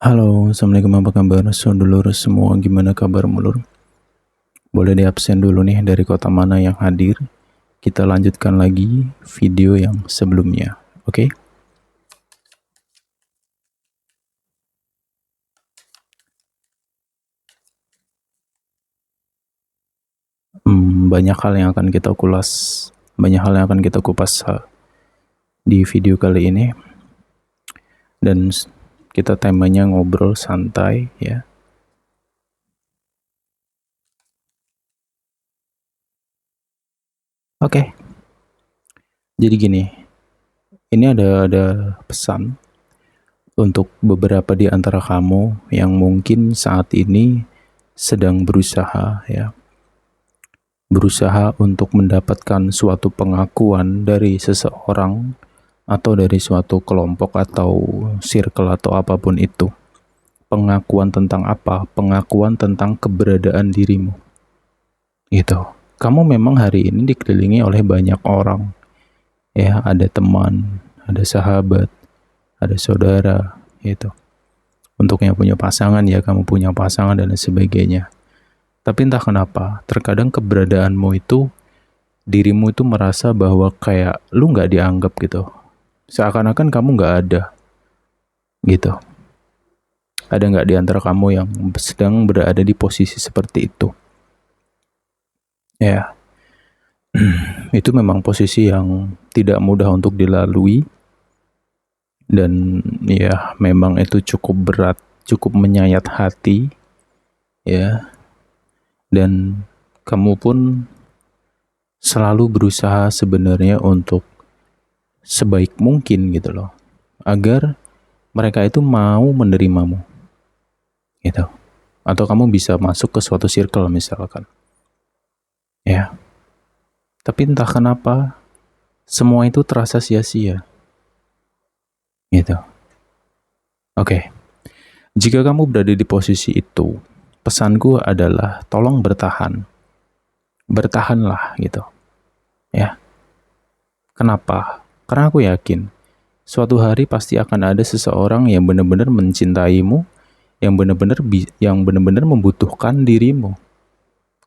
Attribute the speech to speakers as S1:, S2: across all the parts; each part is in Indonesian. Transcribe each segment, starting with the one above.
S1: Halo, Assalamualaikum, apa kabar saudulur semua, gimana kabar mulur? Boleh di absen dulu nih dari kota mana yang hadir. Kita lanjutkan lagi video yang sebelumnya, oke? Banyak hal yang akan kita kulas, banyak hal yang akan kita kupas di video kali ini. Dan kita temanya ngobrol santai ya. Oke. Jadi gini, ini ada pesan untuk beberapa di antara kamu yang mungkin saat ini sedang berusaha untuk mendapatkan suatu pengakuan dari seseorang atau dari suatu kelompok atau circle atau apapun itu. Pengakuan tentang apa? Pengakuan tentang keberadaan dirimu. Gitu. Kamu memang hari ini dikelilingi oleh banyak orang. Ya, ada teman, ada sahabat, ada saudara, gitu. Untuk yang punya pasangan ya, kamu punya pasangan dan lain sebagainya. Tapi entah kenapa, terkadang keberadaanmu itu, dirimu itu merasa bahwa kayak lu nggak dianggap gitu. Seakan-akan kamu nggak ada, gitu. Ada nggak di antara kamu yang sedang berada di posisi seperti itu? Ya, itu memang posisi yang tidak mudah untuk dilalui. Dan ya, memang itu cukup berat, cukup menyayat hati. Ya, dan kamu pun selalu berusaha sebenarnya untuk sebaik mungkin gitu loh, agar mereka itu mau menerimamu gitu, atau kamu bisa masuk ke suatu circle misalkan ya. Tapi entah kenapa semua itu terasa sia-sia gitu. Oke. Jika kamu berada di posisi itu, pesanku adalah tolong bertahan. Bertahanlah gitu ya. Kenapa? Karena aku yakin suatu hari pasti akan ada seseorang yang benar-benar mencintaimu, yang benar-benar membutuhkan dirimu.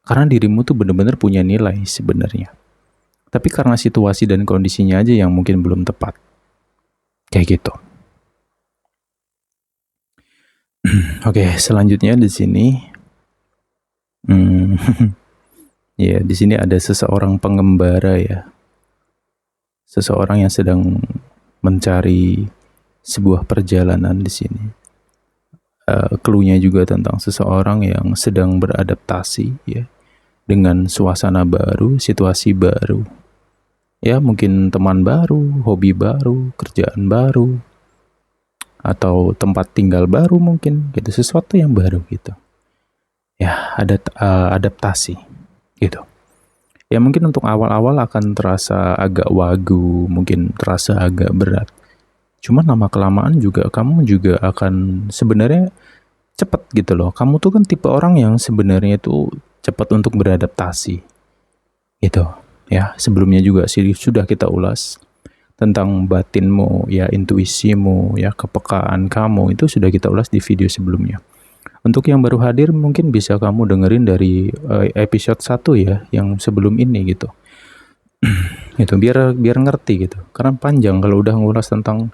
S1: Karena dirimu tuh benar-benar punya nilai sebenarnya. Tapi karena situasi dan kondisinya aja yang mungkin belum tepat. Kayak gitu. Oke, selanjutnya di sini ya, di sini ada seseorang pengembara ya. Seseorang yang sedang mencari sebuah perjalanan di sini. Clue-nya juga tentang seseorang yang sedang beradaptasi ya, dengan suasana baru, situasi baru. Ya, mungkin teman baru, hobi baru, kerjaan baru, atau tempat tinggal baru mungkin, gitu, sesuatu yang baru gitu. Ya, ada adaptasi gitu. Ya, mungkin untuk awal-awal akan terasa agak wagu, mungkin terasa agak berat. Cuman lama-kelamaan juga kamu juga akan sebenarnya cepet gitu loh. Kamu tuh kan tipe orang yang sebenarnya itu cepat untuk beradaptasi gitu ya. Sebelumnya juga sih sudah kita ulas tentang batinmu ya, intuisimu ya, kepekaan kamu itu sudah kita ulas di video sebelumnya. Untuk yang baru hadir mungkin bisa kamu dengerin dari episode 1 ya, yang sebelum ini gitu. Itu biar ngerti gitu. Karena panjang kalau udah ngulas tentang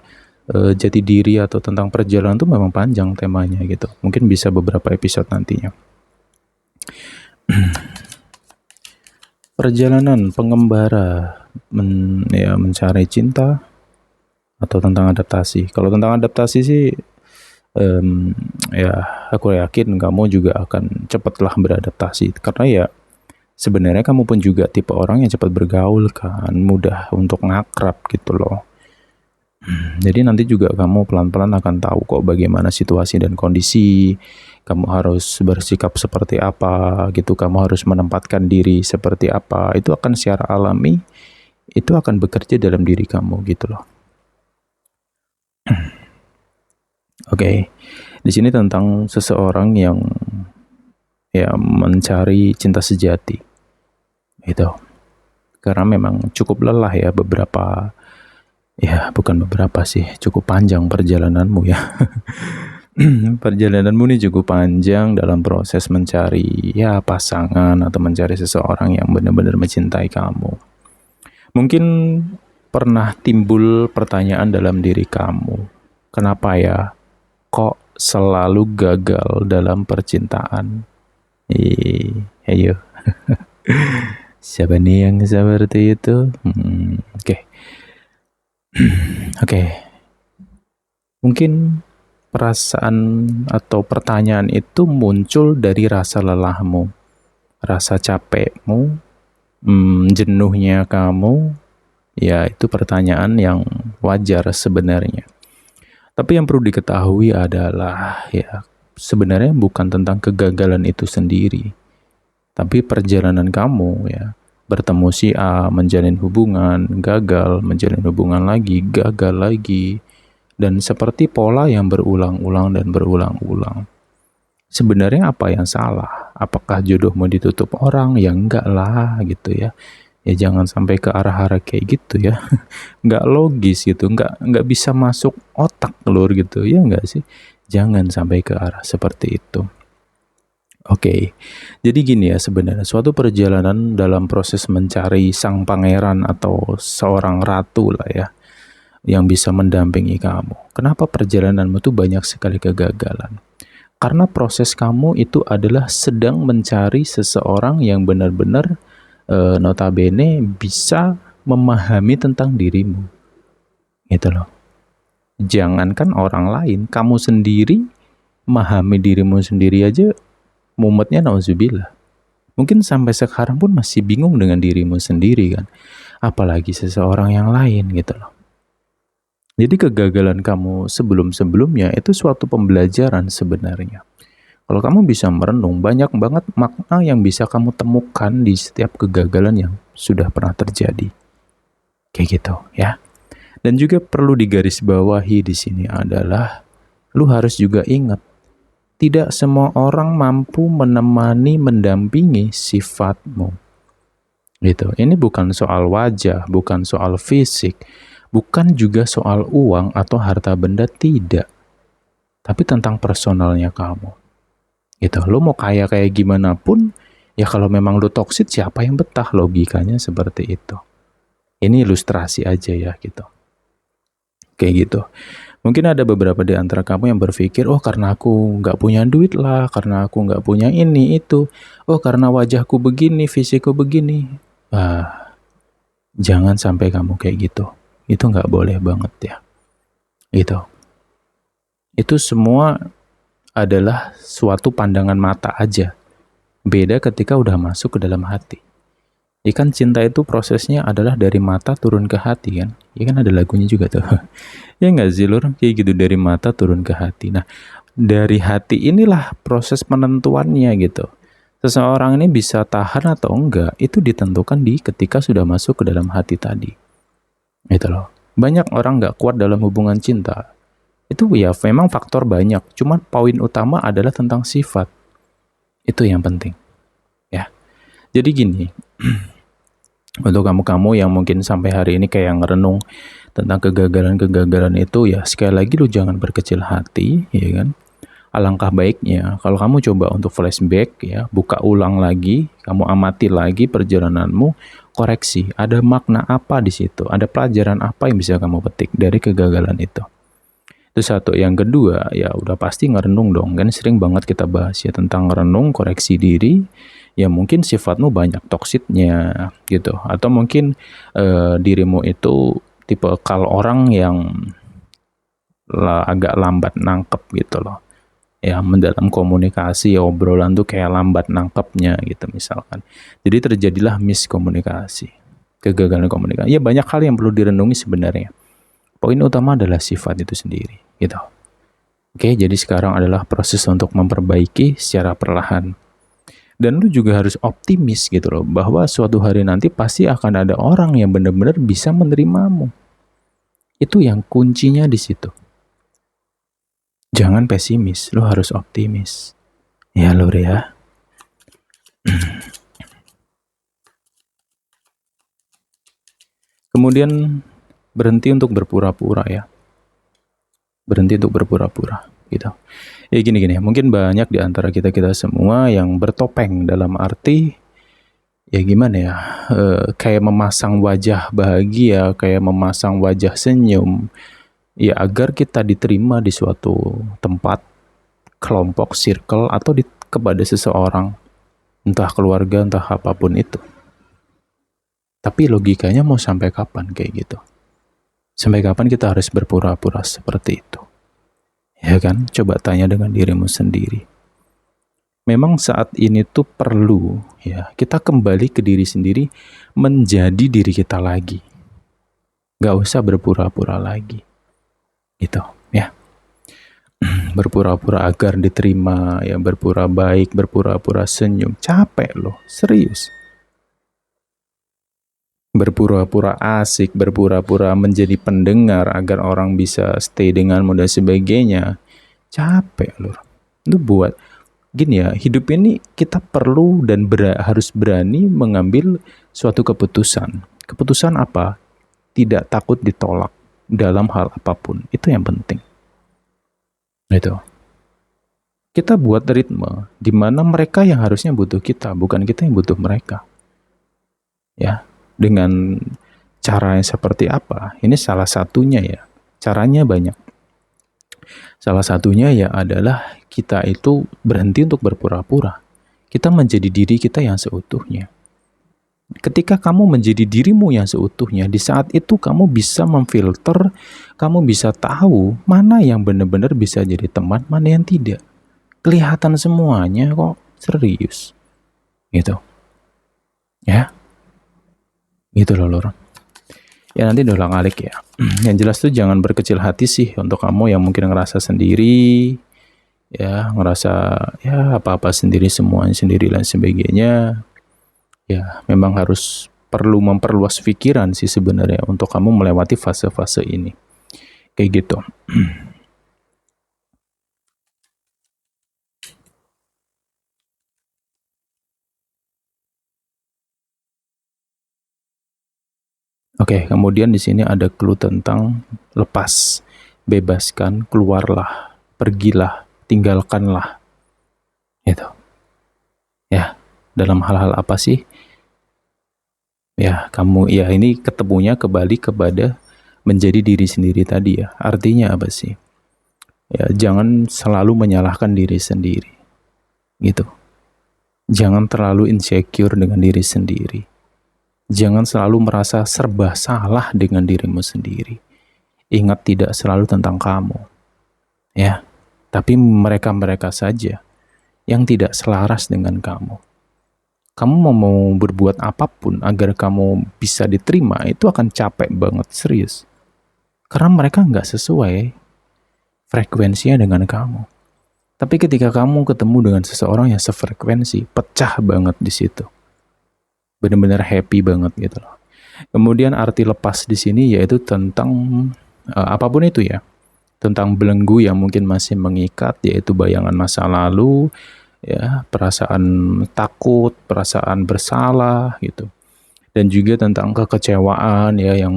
S1: jati diri atau tentang perjalanan tuh memang panjang temanya gitu. Mungkin bisa beberapa episode nantinya. Perjalanan pengembara mencari cinta atau tentang adaptasi. Kalau tentang adaptasi sih ya aku yakin kamu juga akan cepatlah beradaptasi, karena ya sebenarnya kamu pun juga tipe orang yang cepat bergaul kan, mudah untuk ngakrab gitu loh. Jadi nanti juga kamu pelan-pelan akan tahu kok bagaimana situasi dan kondisi, kamu harus bersikap seperti apa gitu, kamu harus menempatkan diri seperti apa, itu akan secara alami, itu akan bekerja dalam diri kamu gitu loh. Oke. Di sini tentang seseorang yang ya mencari cinta sejati. Itu. Karena memang cukup lelah ya bukan beberapa sih, cukup panjang perjalananmu ya. perjalananmu ini cukup panjang dalam proses mencari ya pasangan atau mencari seseorang yang benar-benar mencintai kamu. Mungkin pernah timbul pertanyaan dalam diri kamu, kenapa ya kok selalu gagal dalam percintaan? Ayo. Siapa nih yang seperti itu? Oke. Mungkin perasaan atau pertanyaan itu muncul dari rasa lelahmu, rasa capekmu, jenuhnya kamu. Ya, itu pertanyaan yang wajar sebenarnya. Tapi yang perlu diketahui adalah ya sebenarnya bukan tentang kegagalan itu sendiri, tapi perjalanan kamu ya. Bertemu si A, menjalin hubungan, gagal, menjalin hubungan lagi, gagal lagi. Dan seperti pola yang berulang-ulang dan berulang-ulang. Sebenarnya apa yang salah? Apakah jodohmu ditutup orang? Ya enggak lah gitu ya. Ya jangan sampai ke arah-arah kayak gitu ya. Enggak logis gitu, enggak bisa masuk otak lur gitu. Ya enggak sih? Jangan sampai ke arah seperti itu. Oke, jadi gini ya sebenarnya suatu perjalanan dalam proses mencari sang pangeran atau seorang ratu lah ya, yang bisa mendampingi kamu. Kenapa perjalananmu tuh banyak sekali kegagalan? Karena proses kamu itu adalah sedang mencari seseorang yang benar-benar notabene bisa memahami tentang dirimu. Gitu loh. Jangankan orang lain, kamu sendiri memahami dirimu sendiri aja mumetnya nauzubillah. Mungkin sampai sekarang pun masih bingung dengan dirimu sendiri kan. Apalagi seseorang yang lain gitu loh. Jadi kegagalan kamu sebelum-sebelumnya itu suatu pembelajaran sebenarnya. Kalau kamu bisa merenung, banyak banget makna yang bisa kamu temukan di setiap kegagalan yang sudah pernah terjadi. Kayak gitu ya. Dan juga perlu digarisbawahi di sini adalah lu harus juga ingat, tidak semua orang mampu menemani, mendampingi sifatmu. Gitu. Ini bukan soal wajah, bukan soal fisik, bukan juga soal uang atau harta benda, tidak. Tapi tentang personalnya kamu. Gitu. Lu mau kaya kayak gimana pun, ya kalau memang lu toksik, siapa yang betah? Logikanya seperti itu. Ini ilustrasi aja ya gitu. Kayak gitu. Mungkin ada beberapa di antara kamu yang berpikir, oh karena aku nggak punya duit lah, karena aku nggak punya ini, itu. Oh karena wajahku begini, fisikku begini. Jangan sampai kamu kayak gitu. Itu nggak boleh banget ya. Itu semua adalah suatu pandangan mata aja. Beda ketika udah masuk ke dalam hati. Ikan cinta itu prosesnya adalah dari mata turun ke hati kan. Ya kan ada lagunya juga tuh. Ya nggak sih lur? Kayak gitu dari mata turun ke hati. Nah dari hati inilah proses penentuannya gitu. Seseorang ini bisa tahan atau enggak itu ditentukan di ketika sudah masuk ke dalam hati tadi. Gitu loh. Banyak orang nggak kuat dalam hubungan cinta. Itu ya memang faktor banyak. Cuman poin utama adalah tentang sifat. Itu yang penting. Ya. Jadi gini. Untuk kamu-kamu yang mungkin sampai hari ini kayak ngerenung tentang kegagalan-kegagalan itu, ya sekali lagi lu jangan berkecil hati, ya kan? Alangkah baiknya kalau kamu coba untuk flashback ya, buka ulang lagi, kamu amati lagi perjalananmu, koreksi, ada makna apa di situ, ada pelajaran apa yang bisa kamu petik dari kegagalan itu. Itu satu. Yang kedua, ya udah pasti ngerenung dong, kan sering banget kita bahas ya tentang ngerenung, koreksi diri. Ya mungkin sifatmu banyak toksiknya gitu, atau mungkin dirimu itu tipe kalau orang yang agak lambat nangkep gitu loh. Ya mendalam komunikasi, obrolan tuh kayak lambat nangkepnya gitu misalkan. Jadi terjadilah miskomunikasi, kegagalan komunikasi. Ya banyak hal yang perlu direnungi sebenarnya. Poin utama adalah sifat itu sendiri gitu. Oke, jadi sekarang adalah proses untuk memperbaiki secara perlahan. Dan lu juga harus optimis gitu loh, bahwa suatu hari nanti pasti akan ada orang yang benar-benar bisa menerimamu. Itu yang kuncinya di situ. Jangan pesimis, lu harus optimis. Ya lur ya. Kemudian berhenti untuk berpura-pura ya. Berhenti untuk berpura-pura. gitu. Ya gini-gini, mungkin banyak di antara kita semua yang bertopeng dalam arti ya gimana ya, kayak memasang wajah bahagia, kayak memasang wajah senyum, ya agar kita diterima di suatu tempat, kelompok, circle, atau kepada seseorang, entah keluarga, entah apapun itu. Tapi logikanya mau sampai kapan kayak gitu? Sampai kapan kita harus berpura-pura seperti itu? Ya kan? Coba tanya dengan dirimu sendiri. Memang saat ini tuh perlu ya kita kembali ke diri sendiri, menjadi diri kita lagi. Gak usah berpura-pura lagi. Gitu ya. Berpura-pura agar diterima, ya berpura baik, berpura-pura senyum. Capek loh, serius. Berpura-pura asik, berpura-pura menjadi pendengar agar orang bisa stay denganmu dan sebagainya. Capek loh. Itu buat gini ya, hidup ini kita perlu dan harus berani mengambil suatu keputusan. Keputusan apa? Tidak takut ditolak dalam hal apapun. Itu yang penting. Itu. Kita buat ritme di mana mereka yang harusnya butuh kita, bukan kita yang butuh mereka. Ya, dengan cara yang seperti apa? Ini salah satunya ya. Caranya banyak. Salah satunya ya adalah kita itu berhenti untuk berpura-pura. Kita menjadi diri kita yang seutuhnya. Ketika kamu menjadi dirimu yang seutuhnya, di saat itu kamu bisa memfilter, kamu bisa tahu mana yang benar-benar bisa jadi teman, mana yang tidak. Kelihatan semuanya kok, serius. Gitu. Ya. Gitu loh, Lor. Ya nanti dolang alik ya. Yang jelas tuh jangan berkecil hati sih untuk kamu yang mungkin ngerasa sendiri, ya ngerasa ya apa-apa sendiri, semuanya sendiri dan sebagainya. Ya memang harus perlu memperluas pikiran sih sebenarnya untuk kamu melewati fase-fase ini. Kayak gitu. Oke, kemudian di sini ada clue tentang lepas, bebaskan, keluarlah, pergilah, tinggalkanlah. Gitu. Ya, dalam hal-hal apa sih? Ya, kamu ya ini ketemunya kembali kepada menjadi diri sendiri tadi ya. Artinya apa sih? Ya, jangan selalu menyalahkan diri sendiri. Gitu. Jangan terlalu insecure dengan diri sendiri. Jangan selalu merasa serba salah dengan dirimu sendiri. Ingat tidak selalu tentang kamu. Ya, tapi mereka-mereka saja yang tidak selaras dengan kamu. Kamu mau berbuat apapun agar kamu bisa diterima, itu akan capek banget, serius. Karena mereka nggak sesuai frekuensinya dengan kamu. Tapi ketika kamu ketemu dengan seseorang yang sefrekuensi, pecah banget di situ. Benar-benar happy banget gitu loh. Kemudian arti lepas di sini yaitu tentang apapun itu ya. Tentang belenggu yang mungkin masih mengikat, yaitu bayangan masa lalu, ya, perasaan takut, perasaan bersalah gitu. Dan juga tentang kekecewaan ya, yang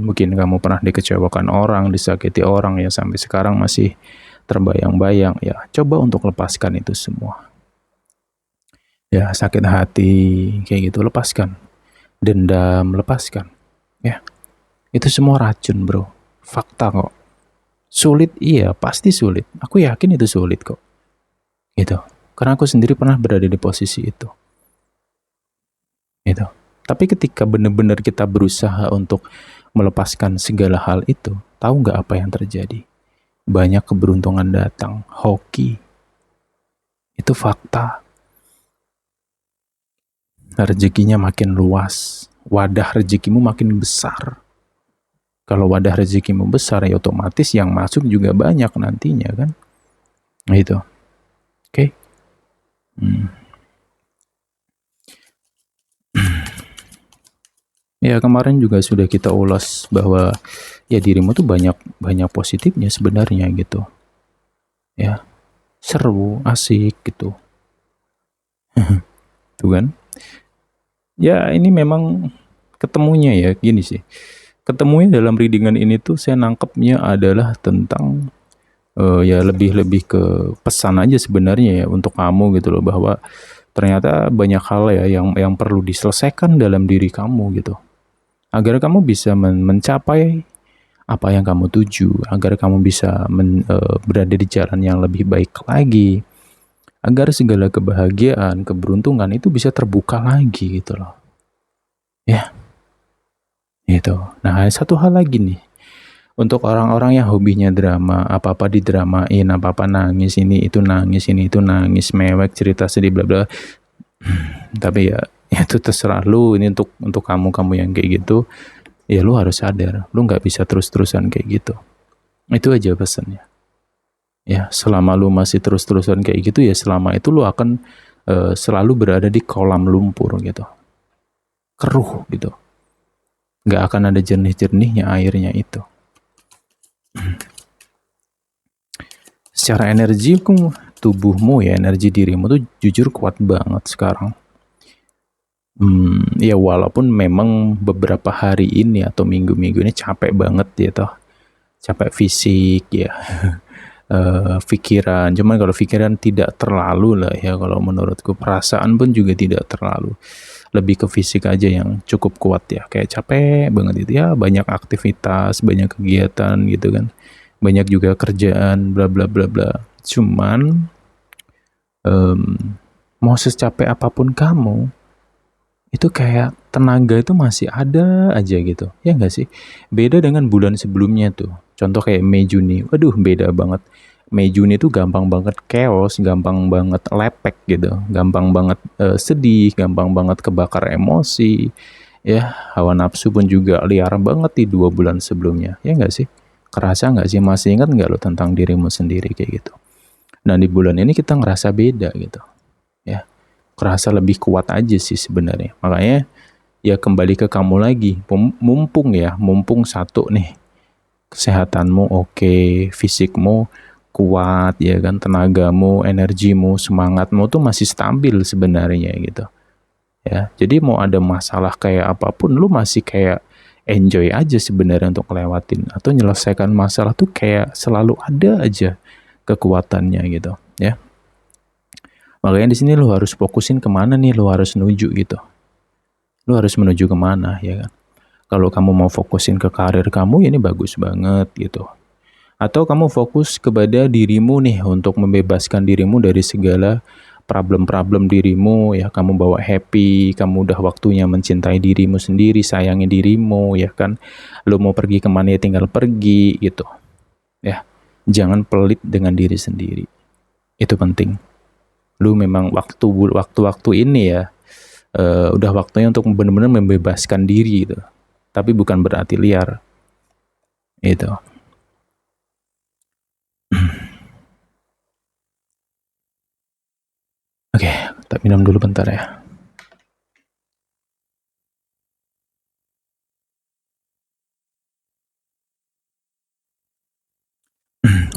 S1: mungkin kamu pernah dikecewakan orang, disakiti orang ya, sampai sekarang masih terbayang-bayang ya. Coba untuk lepaskan itu semua. Ya, sakit hati kayak gitu lepaskan. Dendam lepaskan. Ya. Itu semua racun, Bro. Fakta kok. Sulit, iya, pasti sulit. Aku yakin itu sulit kok. Gitu. Karena aku sendiri pernah berada di posisi itu. Gitu. Tapi ketika benar-benar kita berusaha untuk melepaskan segala hal itu, tahu nggak apa yang terjadi? Banyak keberuntungan datang. Hoki. Itu fakta. Rezekinya makin luas. Wadah rezekimu makin besar. Kalau wadah rezekimu besar, ya otomatis yang masuk juga banyak nantinya kan. Nah itu. Oke. Ya kemarin juga sudah kita ulas bahwa ya dirimu tuh banyak positifnya sebenarnya gitu. Ya, seru, asik gitu. Tuh kan. Ya ini memang ketemunya ya gini sih. Ketemunya dalam readingan ini tuh saya nangkepnya adalah tentang Ya lebih ke pesan aja sebenarnya ya untuk kamu gitu loh, bahwa ternyata banyak hal ya yang perlu diselesaikan dalam diri kamu gitu, agar kamu bisa mencapai apa yang kamu tuju, agar kamu bisa berada di jalan yang lebih baik lagi, agar segala kebahagiaan, keberuntungan itu bisa terbuka lagi gitu loh. Ya, itu. Nah, satu hal lagi nih. Untuk orang-orang yang hobinya drama, apa-apa didramain, apa-apa nangis, ini itu nangis, mewek, cerita sedih, bla bla. Tapi ya itu terserah lu. Ini untuk kamu yang kayak gitu. Ya lu harus sadar, lu nggak bisa terus-terusan kayak gitu. Itu aja pesannya. Ya, selama lu masih terus-terusan kayak gitu, ya selama itu lu akan selalu berada di kolam lumpur gitu, keruh gitu, nggak akan ada jernih-jernihnya airnya itu. Secara energi, tubuhmu ya, energi dirimu tuh jujur kuat banget sekarang. Ya walaupun memang beberapa hari ini atau minggu-minggu ini capek banget ya toh, capek fisik ya, pikiran. Cuman kalau pikiran tidak terlalu lah ya, kalau menurutku perasaan pun juga tidak terlalu. Lebih ke fisik aja yang cukup kuat ya, kayak capek banget itu ya, banyak aktivitas, banyak kegiatan gitu kan, banyak juga kerjaan, bla bla bla bla. Cuman mau secapek apapun kamu, itu kayak tenaga itu masih ada aja gitu, ya nggak sih? Beda dengan bulan sebelumnya tuh, contoh kayak Mei Juni, waduh beda banget. Mei Juni tuh gampang banget chaos, gampang banget lepek gitu, gampang banget sedih, gampang banget kebakar emosi, ya hawa nafsu pun juga liar banget di 2 bulan sebelumnya, ya nggak sih? Kerasa nggak sih, masih ingat nggak lo tentang dirimu sendiri kayak gitu? Nah di bulan ini kita ngerasa beda gitu, ya kerasa lebih kuat aja sih sebenarnya. Makanya ya kembali ke kamu lagi, mumpung satu nih, kesehatanmu oke, fisikmu kuat ya kan, tenagamu, energimu, semangatmu tuh masih stabil sebenarnya gitu ya. Jadi mau ada masalah kayak apapun, lu masih kayak enjoy aja sebenarnya untuk lewatin atau nyelesaikan masalah tuh, kayak selalu ada aja kekuatannya gitu ya. Makanya di sini lu harus fokusin kemana nih, lu harus nuju gitu. Lu harus menuju kemana ya kan. Kalau kamu mau fokusin ke karir kamu, ini bagus banget gitu. Atau kamu fokus kepada dirimu nih, untuk membebaskan dirimu dari segala problem-problem dirimu ya. Kamu bawa happy, kamu udah waktunya mencintai dirimu sendiri, sayangi dirimu ya kan. Lu mau pergi kemana ya tinggal pergi gitu ya. Jangan pelit dengan diri sendiri, itu penting. Lu memang waktu ini ya, udah waktunya untuk benar-benar membebaskan diri gitu. Tapi bukan berarti liar. Itu. Oke, tak minum dulu bentar ya.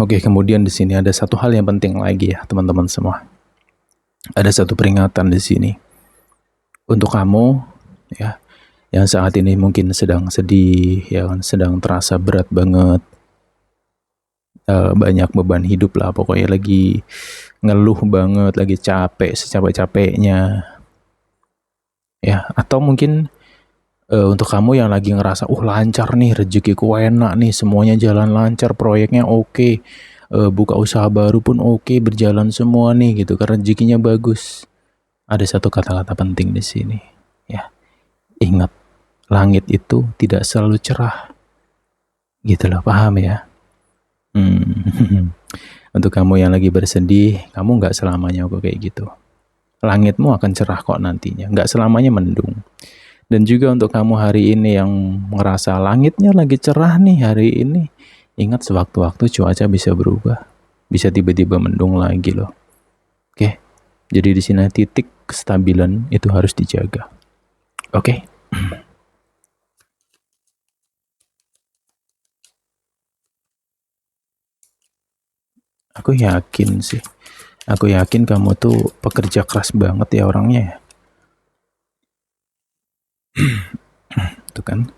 S1: Oke, kemudian di sini ada satu hal yang penting lagi ya, teman-teman semua. Ada satu peringatan di sini untuk kamu ya, yang saat ini mungkin sedang sedih ya kan, sedang terasa berat banget, banyak beban hidup lah pokoknya, lagi ngeluh banget, lagi capek secapek-capeknya ya. Atau mungkin untuk kamu yang lagi ngerasa lancar nih, rezekiku enak nih, semuanya jalan lancar, proyeknya oke, buka usaha baru pun oke, berjalan semua nih gitu kan, rezekinya bagus. Ada satu kata-kata penting di sini ya. Ingat, langit itu tidak selalu cerah gitu loh, paham ya? Untuk kamu yang lagi bersedih, kamu nggak selamanya kok kayak gitu. Langitmu akan cerah kok nantinya, nggak selamanya mendung. Dan juga untuk kamu hari ini yang merasa langitnya lagi cerah nih hari ini, ingat sewaktu-waktu cuaca bisa berubah, bisa tiba-tiba mendung lagi loh. Oke, jadi di sini titik kestabilan itu harus dijaga. Oke. Aku yakin sih. Aku yakin kamu tuh pekerja keras banget ya orangnya ya. gitu kan.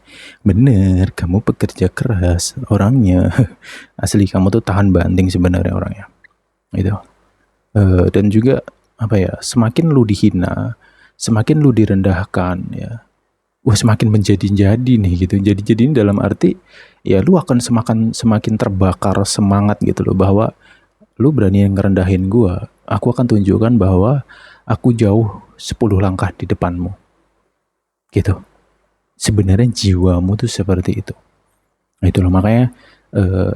S1: Bener, kamu pekerja keras orangnya. Asli kamu tuh tahan banting sebenarnya orangnya. Gitu. Dan juga apa ya, semakin lu dihina, semakin lu direndahkan ya, wah semakin menjadi-jadi nih gitu. Jadi ini dalam arti ya lu akan semakin terbakar semangat gitu loh, bahwa lu berani ngerendahin gua, aku akan tunjukkan bahwa aku jauh 10 langkah di depanmu. Gitu. Sebenarnya jiwamu tuh seperti itu. Nah, itulah makanya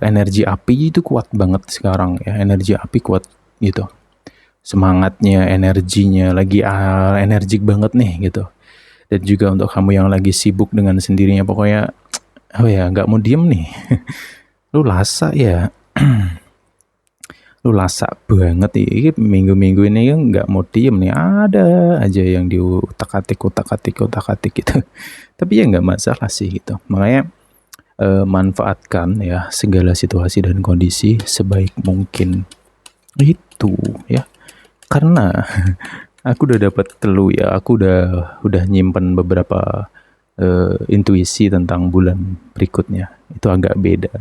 S1: energi api itu kuat banget sekarang ya. Energi api kuat gitu. Semangatnya, energinya lagi energik banget nih gitu. Dan juga untuk kamu yang lagi sibuk dengan sendirinya, pokoknya apa ya, nggak mau diem nih. Lu lasa ya. Lu lasa banget nih. Minggu-minggu ini kan nggak mau diem nih. Ada aja yang diutak-atik gitu. Tapi ya nggak masalah sih gitu. Makanya manfaatkan ya segala situasi dan kondisi sebaik mungkin itu ya. Karena aku udah dapat clue ya, aku udah nyimpen beberapa intuisi tentang bulan berikutnya. Itu agak beda.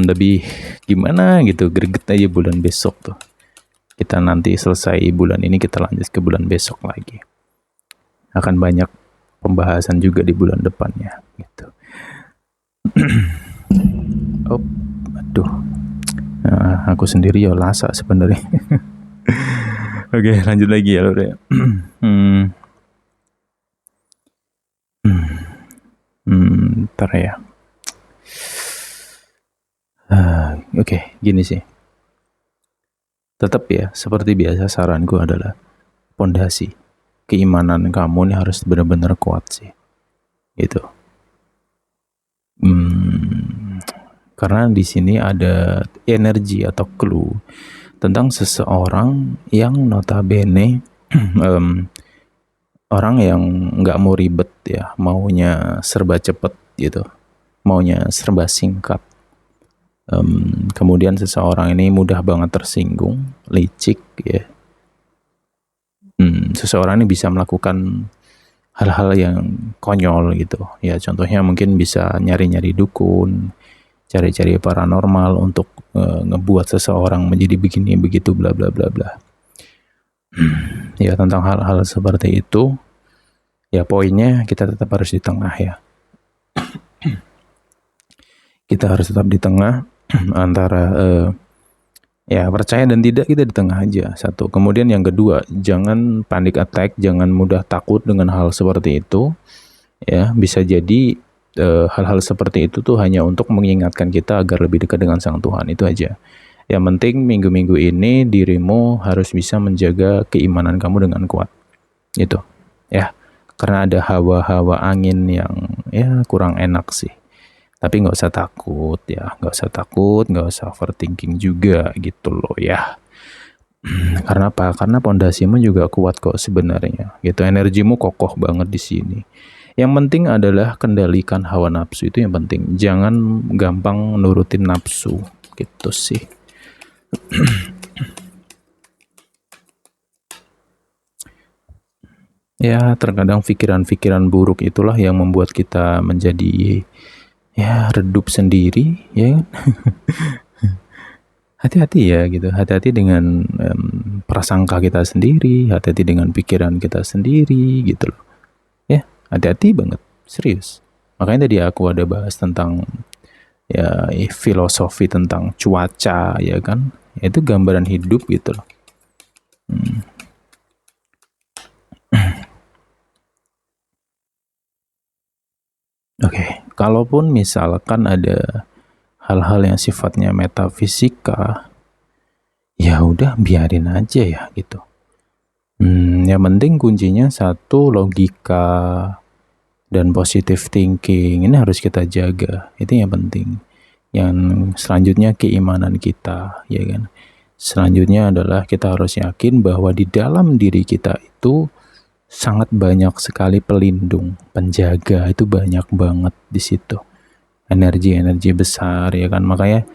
S1: Lebih gimana gitu, greget aja bulan besok tuh. Kita nanti selesai bulan ini, kita lanjut ke bulan besok lagi. Akan banyak pembahasan juga di bulan depannya gitu. Oh, aduh. Nah, aku sendiri ya lasa sebenarnya. Oke, lanjut lagi ya udah. Ntar ya. Oke, gini sih. Tetap ya, seperti biasa saranku adalah pondasi. Keimanan kamu nih harus benar-benar kuat sih. Gitu. Karena di sini ada energi atau clue tentang seseorang yang notabene orang yang nggak mau ribet ya, maunya serba cepet gitu, maunya serba singkat. Kemudian seseorang ini mudah banget tersinggung, licik ya. Seseorang ini bisa melakukan hal-hal yang konyol gitu ya, contohnya mungkin bisa nyari-nyari dukun, cari-cari paranormal untuk ngebuat seseorang menjadi begini begitu bla bla bla bla. Ya tentang hal-hal seperti itu ya, poinnya kita tetap harus di tengah ya. Kita harus tetap di tengah antara ya percaya dan tidak, kita di tengah aja, satu. Kemudian yang kedua, jangan panic attack, jangan mudah takut dengan hal seperti itu ya. Bisa jadi hal-hal seperti itu tuh hanya untuk mengingatkan kita agar lebih dekat dengan Sang Tuhan, itu aja. Yang penting minggu-minggu ini dirimu harus bisa menjaga keimanan kamu dengan kuat gitu ya, karena ada hawa-hawa angin yang ya kurang enak sih. Tapi nggak usah takut ya, nggak usah overthinking juga gitu loh ya. Karena apa? Karena pondasimu juga kuat kok sebenarnya. Gitu, energimu kokoh banget di sini. Yang penting adalah kendalikan hawa nafsu, itu yang penting. Jangan gampang nurutin nafsu, gitu sih. Ya, terkadang pikiran-pikiran buruk itulah yang membuat kita menjadi ya redup sendiri ya kan. Hati-hati ya gitu, hati-hati dengan prasangka kita sendiri, hati-hati dengan pikiran kita sendiri gitu loh ya, hati-hati banget, serius. Makanya tadi aku ada bahas tentang ya filosofi tentang cuaca ya kan, itu gambaran hidup gitu loh. Oke, kalaupun misalkan ada hal-hal yang sifatnya metafisika, ya udah biarin aja ya gitu. Yang penting kuncinya satu, logika dan positive thinking ini harus kita jaga, itu yang penting. Yang selanjutnya keimanan kita ya kan. Selanjutnya adalah kita harus yakin bahwa di dalam diri kita itu sangat banyak sekali pelindung, penjaga, itu banyak banget di situ. Energi-energi besar ya kan. Makanya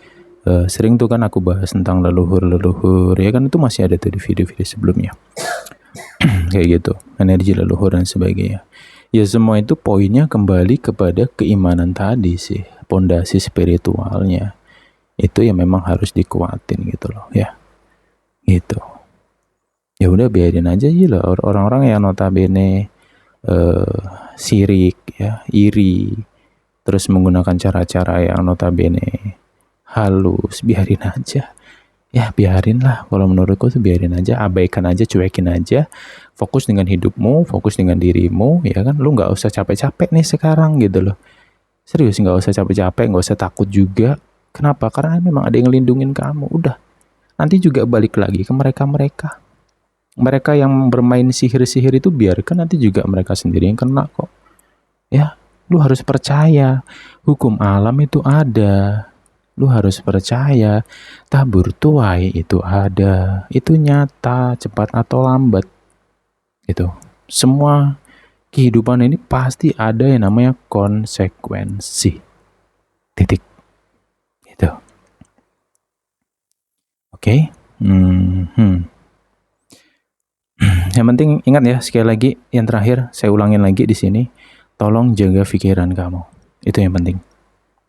S1: sering tuh kan aku bahas tentang leluhur ya kan, itu masih ada tuh di video-video sebelumnya. Kayak gitu, energi leluhur dan sebagainya. Ya semua itu poinnya kembali kepada keimanan tadi sih, pondasi spiritualnya. Itu yang memang harus dikuatin gitu loh ya. Gitu. Ya udah biarin aja sih lah orang-orang yang notabene sirik ya, iri, terus menggunakan cara-cara yang notabene halus, biarin aja. Ya biarin lah, kalau menurutku tuh biarin aja, abaikan aja, cuekin aja, fokus dengan hidupmu, fokus dengan dirimu, ya kan, lu nggak usah capek-capek nih sekarang gitu loh, serius nggak usah capek-capek, nggak usah takut juga. Kenapa? Karena memang ada yang lindungin kamu, udah, nanti juga balik lagi ke mereka-mereka, mereka yang bermain sihir-sihir itu biarkan, nanti juga mereka sendiri yang kena kok, ya, lu harus percaya, hukum alam itu ada. Lu harus percaya, tabur tuai itu ada, itu nyata, cepat atau lambat. Gitu. Semua kehidupan ini pasti ada yang namanya konsekuensi. Titik. Gitu. Oke. Yang penting ingat ya, sekali lagi, yang terakhir saya ulangin lagi di sini, tolong jaga pikiran kamu. Itu yang penting.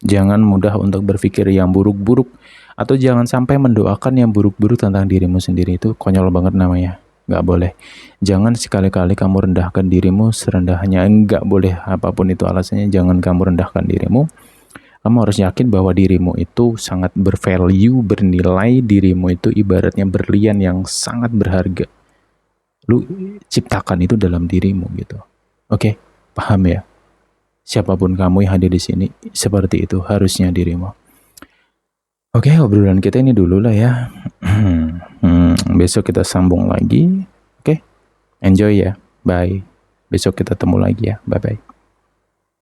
S1: Jangan mudah untuk berpikir yang buruk-buruk, atau jangan sampai mendoakan yang buruk-buruk tentang dirimu sendiri. Itu konyol banget namanya. Nggak boleh. Jangan sekali-kali kamu rendahkan dirimu serendahnya. Nggak boleh, apapun itu alasannya, jangan kamu rendahkan dirimu. Kamu harus yakin bahwa dirimu itu sangat bervalue, bernilai. Dirimu itu ibaratnya berlian yang sangat berharga. Lu ciptakan itu dalam dirimu gitu. Oke, paham ya? Siapapun kamu yang hadir di sini, seperti itu harusnya dirimu. Oke, obrolan kita ini dulu lah ya. Besok kita sambung lagi. Oke, enjoy ya. Bye. Besok kita temu lagi ya. Bye-bye.